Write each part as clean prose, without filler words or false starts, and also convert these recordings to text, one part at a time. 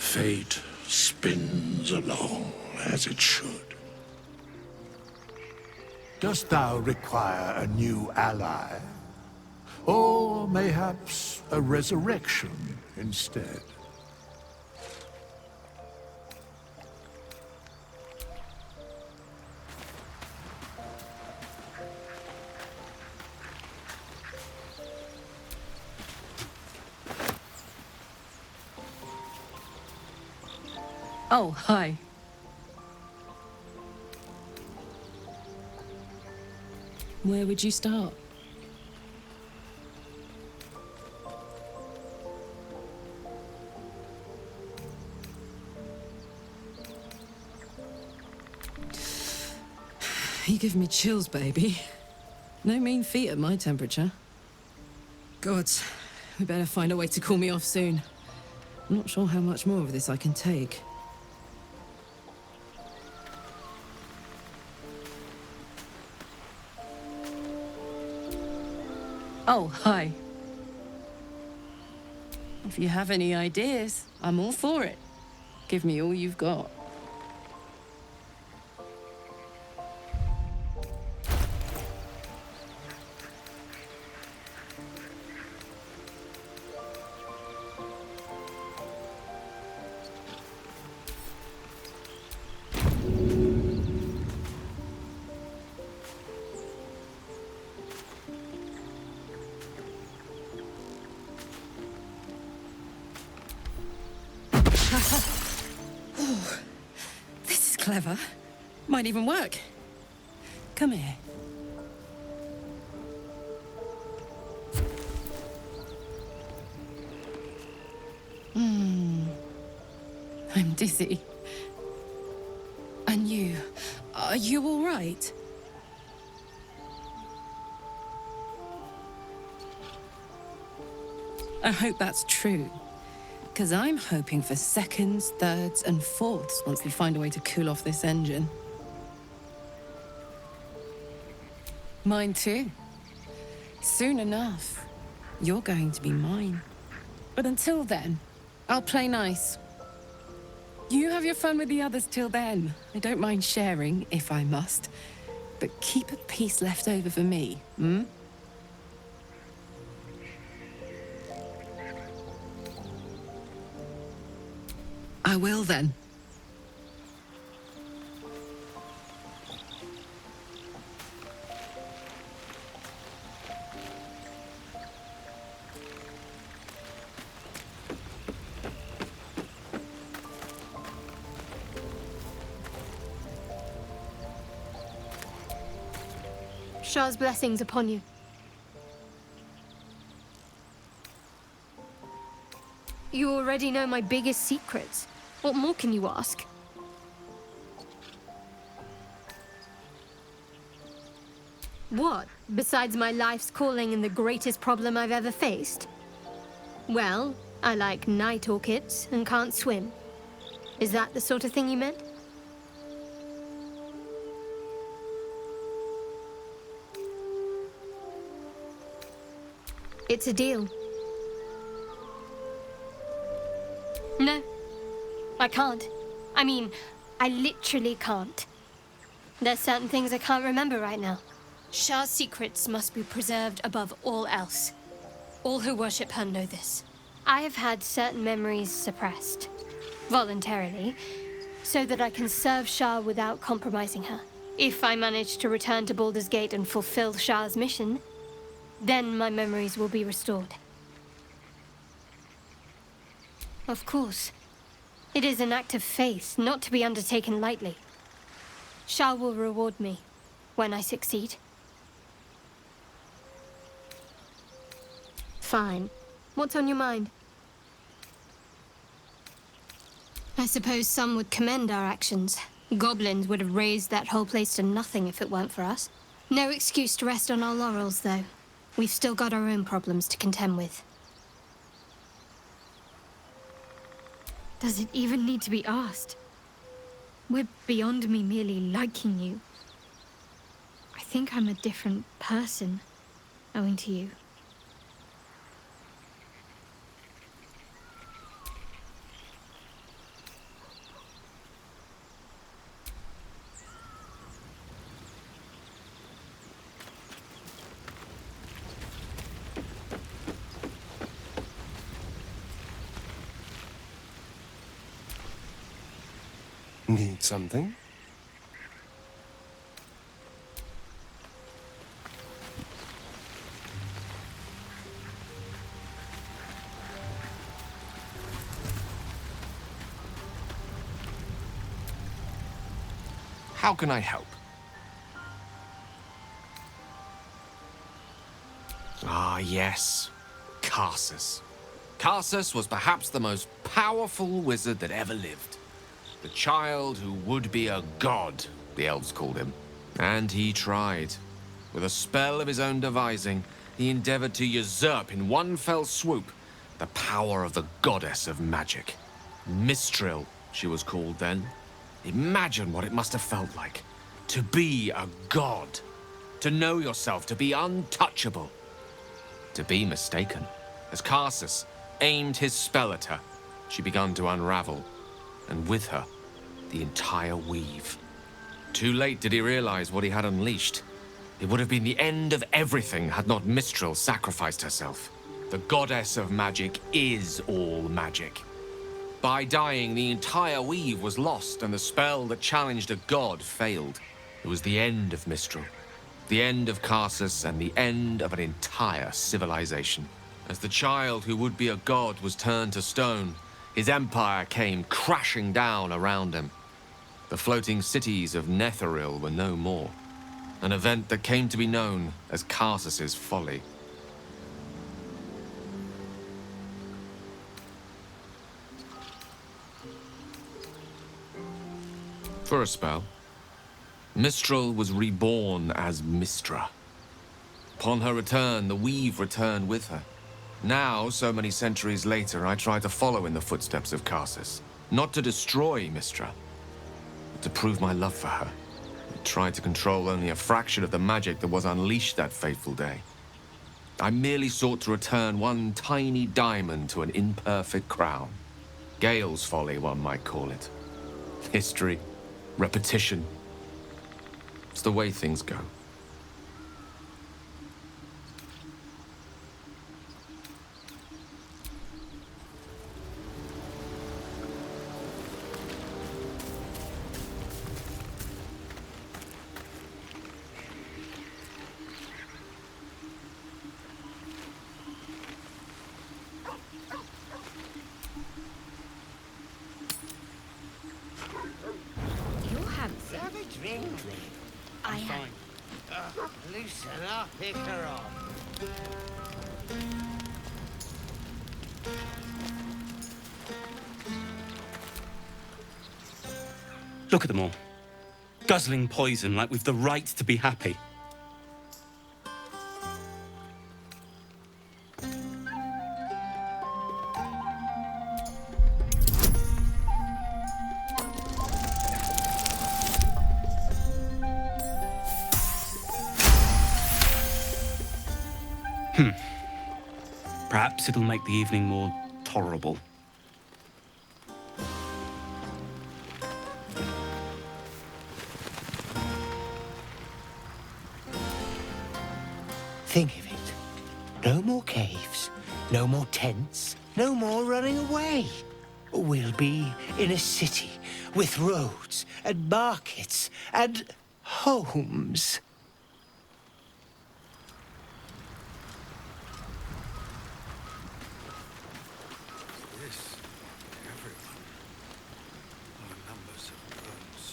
Fate spins along as it should. Dost thou require a new ally? Or mayhaps a resurrection instead? Oh, hi. Where would you start? You give me chills, baby. No mean feat at my temperature. Gods, we better find a way to cool me off soon. I'm not sure how much more of this I can take. Oh, hi. If you have any ideas, I'm all for it. Give me all you've got. Oh, this is clever. Might even work. Come here. I'm dizzy. And you? Are you all right? I hope that's true. Because I'm hoping for seconds, thirds, and fourths once we find a way to cool off this engine. Mine too. Soon enough, you're going to be mine. But until then, I'll play nice. You have your fun with the others till then. I don't mind sharing, if I must. But keep a piece left over for me, hmm? I will then. Shah's blessings upon you. You already know my biggest secrets. What more can you ask? What, besides my life's calling and the greatest problem I've ever faced? Well, I like night orchids and can't swim. Is that the sort of thing you meant? It's a deal. No, I can't. I mean, I literally can't. There's certain things I can't remember right now. Shah's secrets must be preserved above all else. All who worship her know this. I have had certain memories suppressed, voluntarily, so that I can serve Shah without compromising her. If I manage to return to Baldur's Gate and fulfill Shah's mission, then my memories will be restored. Of course. It is an act of faith, not to be undertaken lightly. Shah will reward me when I succeed. Fine. What's on your mind? I suppose some would commend our actions. Goblins would have razed that whole place to nothing if it weren't for us. No excuse to rest on our laurels, though. We've still got our own problems to contend with. Does it even need to be asked? We're beyond me merely liking you. I think I'm a different person, owing to you. Need something? How can I help? Ah, yes. Karsus. Karsus was perhaps the most powerful wizard that ever lived. The child who would be a god, the elves called him. And he tried. With a spell of his own devising, he endeavored to usurp in one fell swoop the power of the goddess of magic. Mistral, she was called then. Imagine what it must have felt like. To be a god. To know yourself, to be untouchable. To be mistaken. As Karsus aimed his spell at her, she began to unravel. And with her, the entire weave. Too late did he realize what he had unleashed. It would have been the end of everything had not Mistral sacrificed herself. The goddess of magic is all magic. By dying, the entire weave was lost, and the spell that challenged a god failed. It was the end of Mistral, the end of Karsus, and the end of an entire civilization. As the child who would be a god was turned to stone, his empire came crashing down around him. The floating cities of Netheril were no more, an event that came to be known as Karsus's folly. For a spell, Mistral was reborn as Mistra. Upon her return, the weave returned with her. Now, so many centuries later, I try to follow in the footsteps of Karsus. Not to destroy Mistra, but to prove my love for her. I tried to control only a fraction of the magic that was unleashed that fateful day. I merely sought to return one tiny diamond to an imperfect crown. Gale's folly, one might call it. History. Repetition. It's the way things go. Loosen up, pick her up. Look at them all. Guzzling poison like we've the right to be happy. Perhaps it'll make the evening more tolerable. Think of it. No more caves, no more tents, no more running away. We'll be in a city with roads and markets and homes.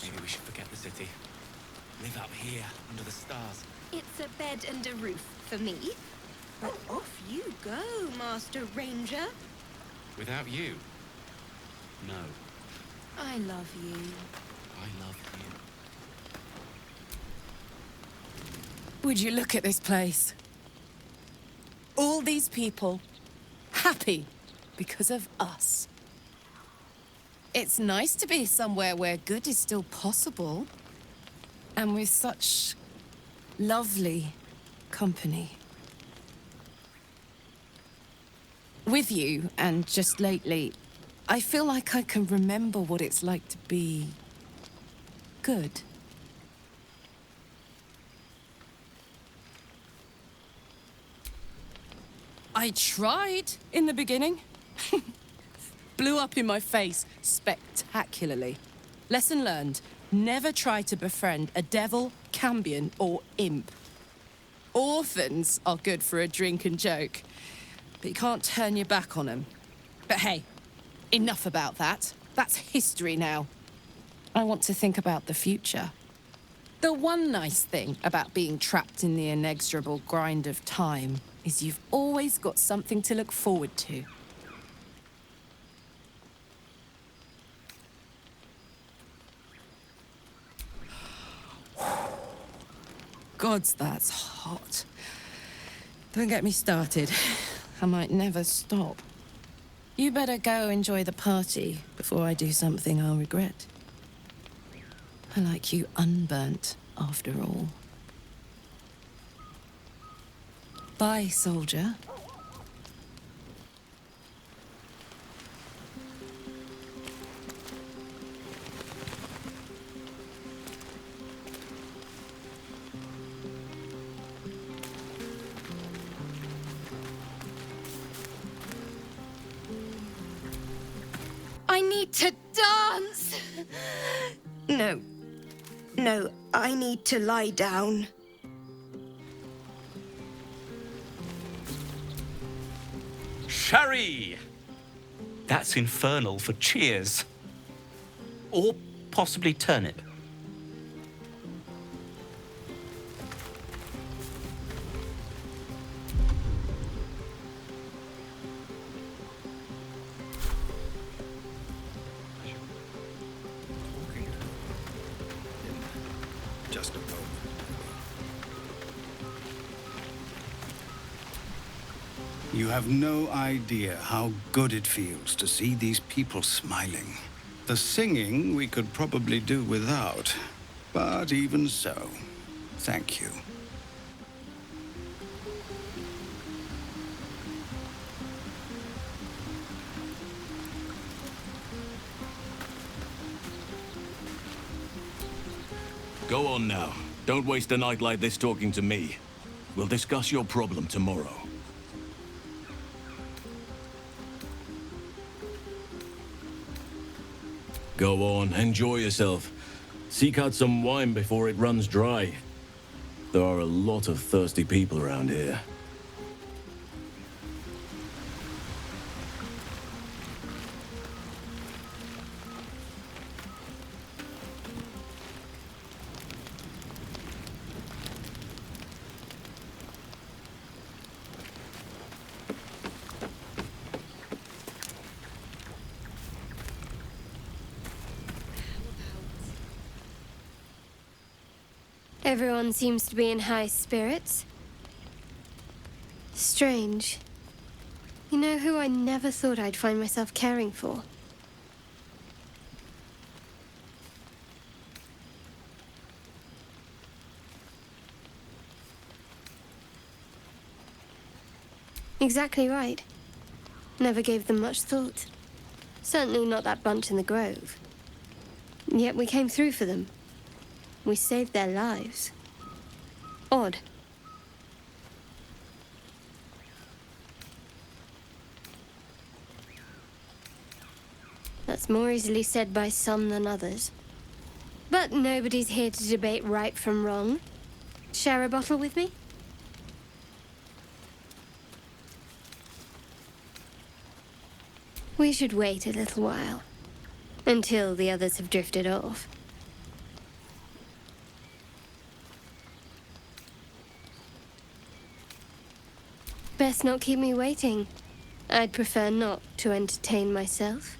Maybe we should forget the city. Live up here, under the stars. It's a bed and a roof for me. But off you go, Master Ranger. Without you? No. I love you. I love you. Would you look at this place? All these people happy because of us. It's nice to be somewhere where good is still possible. And with such lovely company. With you, and just lately, I feel like I can remember what it's like to be good. I tried in the beginning. Blew up in my face spectacularly. Lesson learned. Never try to befriend a devil, cambion, or imp. Orphans are good for a drink and joke, but you can't turn your back on them. But hey, enough about that. That's history now. I want to think about the future. The one nice thing about being trapped in the inexorable grind of time is you've always got something to look forward to. Gods, that's hot. Don't get me started. I might never stop. You better go enjoy the party before I do something I'll regret. I like you unburnt, after all. Bye, soldier. I need to dance! No. No, I need to lie down. Sherry! That's infernal for cheers. Or possibly turnip. Just a moment. You have no idea how good it feels to see these people smiling. The singing we could probably do without, but even so, thank you. Go on now. Don't waste a night like this talking to me. We'll discuss your problem tomorrow. Go on, enjoy yourself. Seek out some wine before it runs dry. There are a lot of thirsty people around here. Everyone seems to be in high spirits. Strange. You know who I never thought I'd find myself caring for? Exactly right. Never gave them much thought. Certainly not that bunch in the grove. Yet we came through for them. We saved their lives. Odd. That's more easily said by some than others. But nobody's here to debate right from wrong. Share a bottle with me? We should wait a little while. Until the others have drifted off. Best not keep me waiting. I'd prefer not to entertain myself.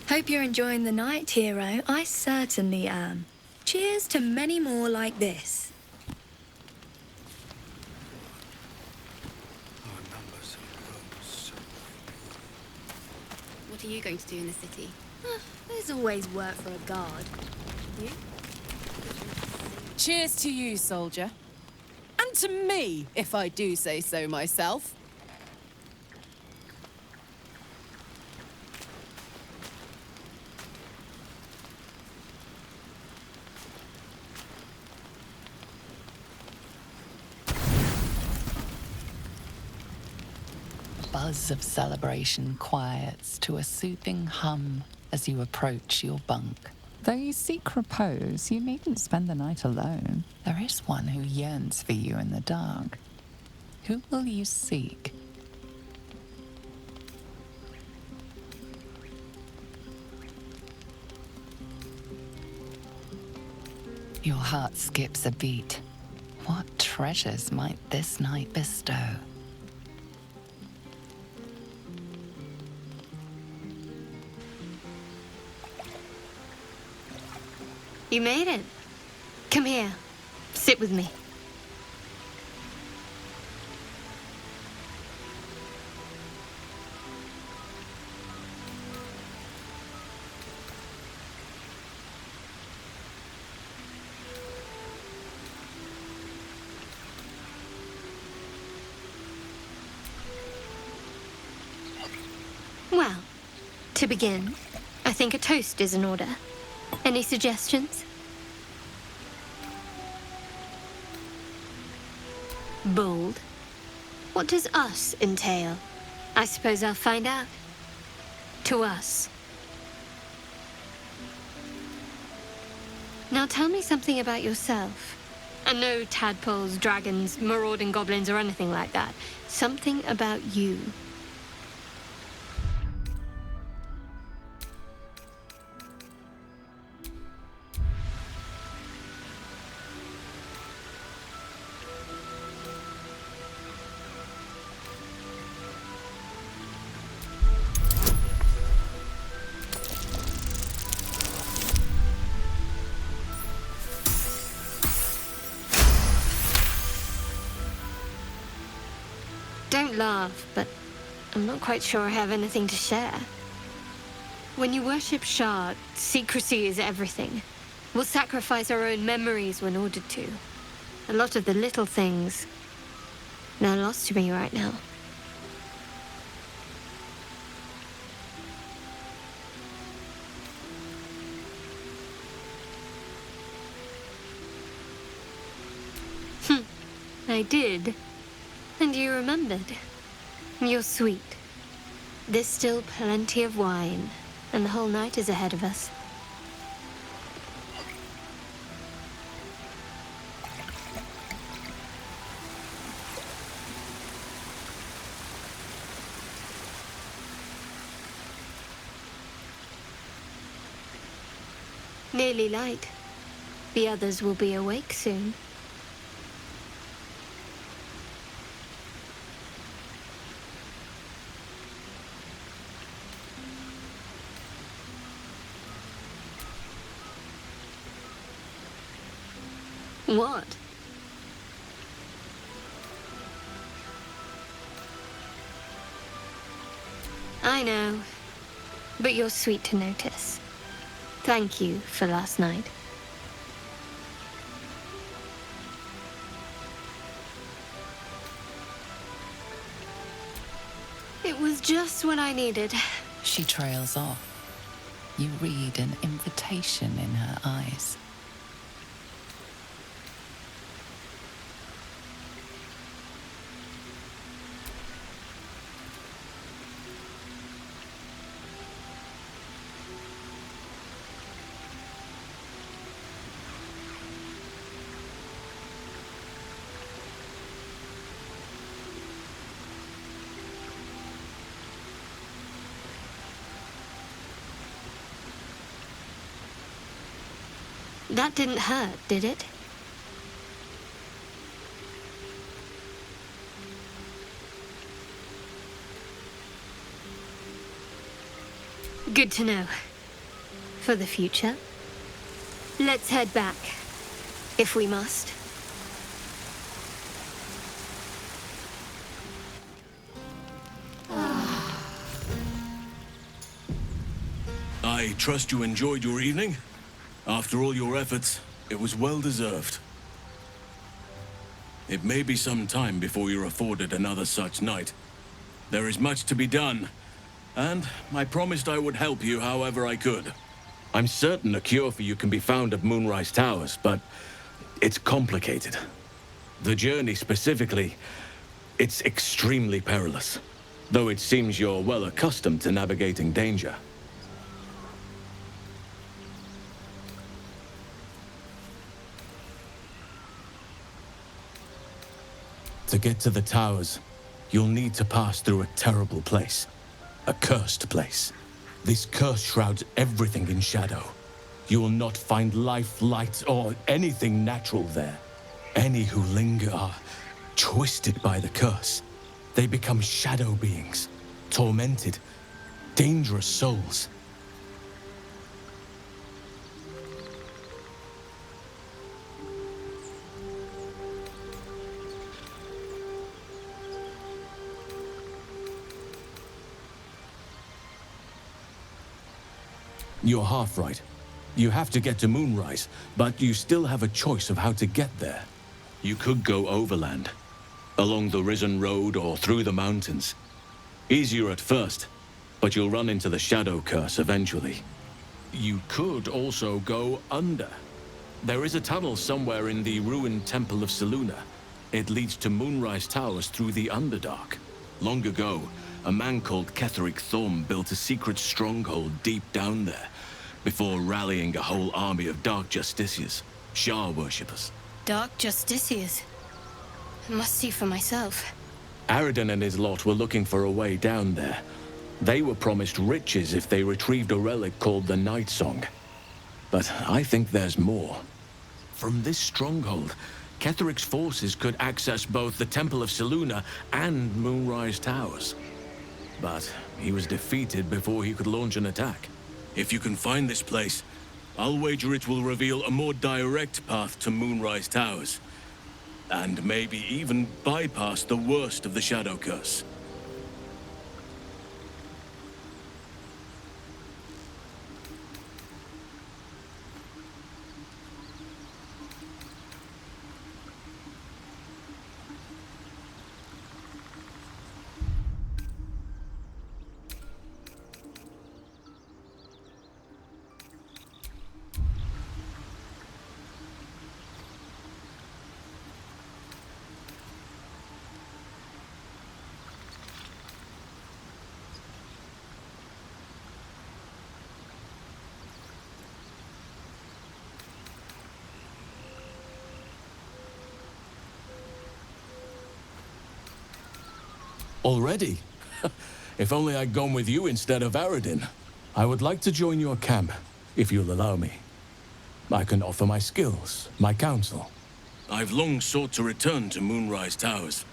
Hope you're enjoying the night, hero. I certainly am. Cheers to many more like this. What are you going to do in the city? There's always work for a guard. You? Cheers to you, soldier. And to me, if I do say so myself. buzz of celebration quiets to a soothing hum as you approach your bunk. Though you seek repose, you needn't spend the night alone. There is one who yearns for you in the dark. Who will you seek? Your heart skips a beat. What treasures might this night bestow? You made it. Come here. Sit with me. Well, to begin, I think a toast is in order. Any suggestions? Bold. What does us entail? I suppose I'll find out. To us. Now tell me something about yourself. And no tadpoles, dragons, marauding goblins, or anything like that. Something about you. Don't laugh, but I'm not quite sure I have anything to share. When you worship Shard, secrecy is everything. We'll sacrifice our own memories when ordered to. A lot of the little things, they're lost to me right now. I did. And you remembered. You're sweet. There's still plenty of wine, and the whole night is ahead of us. Nearly light. The others will be awake soon. What? I know, but you're sweet to notice. Thank you for last night. It was just what I needed. She trails off. You read an invitation in her eyes. That didn't hurt, did it? Good to know. For the future. Let's head back, if we must. I trust you enjoyed your evening? After all your efforts, it was well deserved. It may be some time before you're afforded another such night. There is much to be done, and I promised I would help you however I could. I'm certain a cure for you can be found at Moonrise Towers, but it's complicated. The journey specifically, it's extremely perilous. though it seems you're well accustomed to navigating danger. To get to the towers, you'll need to pass through a terrible place. A cursed place. This curse shrouds everything in shadow. You will not find life, light, or anything natural there. Any who linger are twisted by the curse. They become shadow beings, tormented, dangerous souls. You're half right. You have to get to Moonrise, but you still have a choice of how to get there. You could go overland, along the Risen Road or through the mountains. Easier at first, but you'll run into the Shadow Curse eventually. You could also go under. There is a tunnel somewhere in the ruined Temple of Selûne. It leads to Moonrise Towers through the Underdark. Long ago, a man called Ketheric Thorm built a secret stronghold deep down there, before rallying a whole army of Dark Justiciars, Shah worshippers. Dark Justiciars? I must see for myself. Aradin and his lot were looking for a way down there. They were promised riches if they retrieved a relic called the Night Song. But I think there's more. From this stronghold, Ketheric's forces could access both the Temple of Selûne and Moonrise Towers. But he was defeated before he could launch an attack. If you can find this place, I'll wager it will reveal a more direct path to Moonrise Towers. And maybe even bypass the worst of the Shadow Curse. Already? If only I'd gone with you instead of Aradin. I would like to join your camp, if you'll allow me. I can offer my skills, my counsel. I've long sought to return to Moonrise Towers.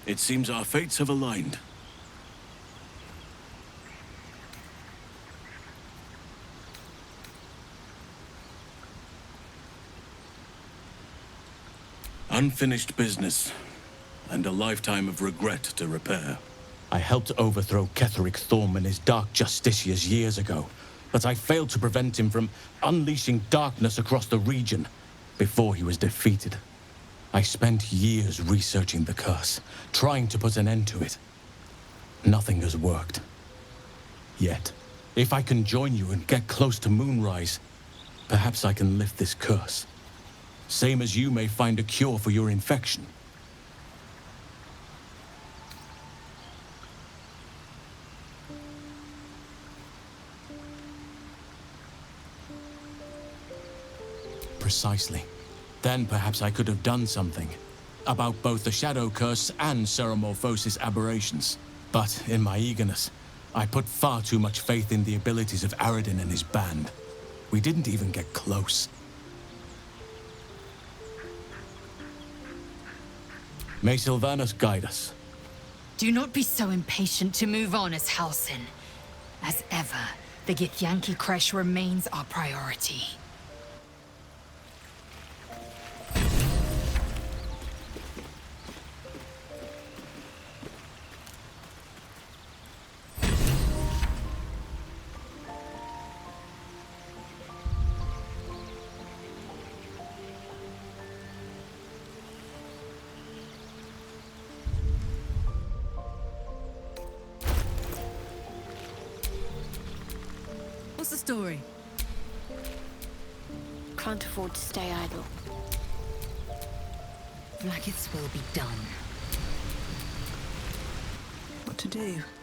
It seems our fates have aligned. Unfinished business, and a lifetime of regret to repair. I helped overthrow Ketheric Thorm and his Dark Justiciars years ago, but I failed to prevent him from unleashing darkness across the region before he was defeated. I spent years researching the curse, trying to put an end to it. Nothing has worked. Yet, if I can join you and get close to Moonrise, perhaps I can lift this curse. Same as you may find a cure for your infection. Precisely. Then perhaps I could have done something about both the Shadow Curse and Ceremorphosis aberrations. But in my eagerness, I put far too much faith in the abilities of Aradin and his band. We didn't even get close. May Sylvanas guide us. Do not be so impatient to move on as Halsin. As ever, the Githyanki Kresh remains our priority. What's the story? Can't afford to stay idle. Vlaakith's will be done. What to do.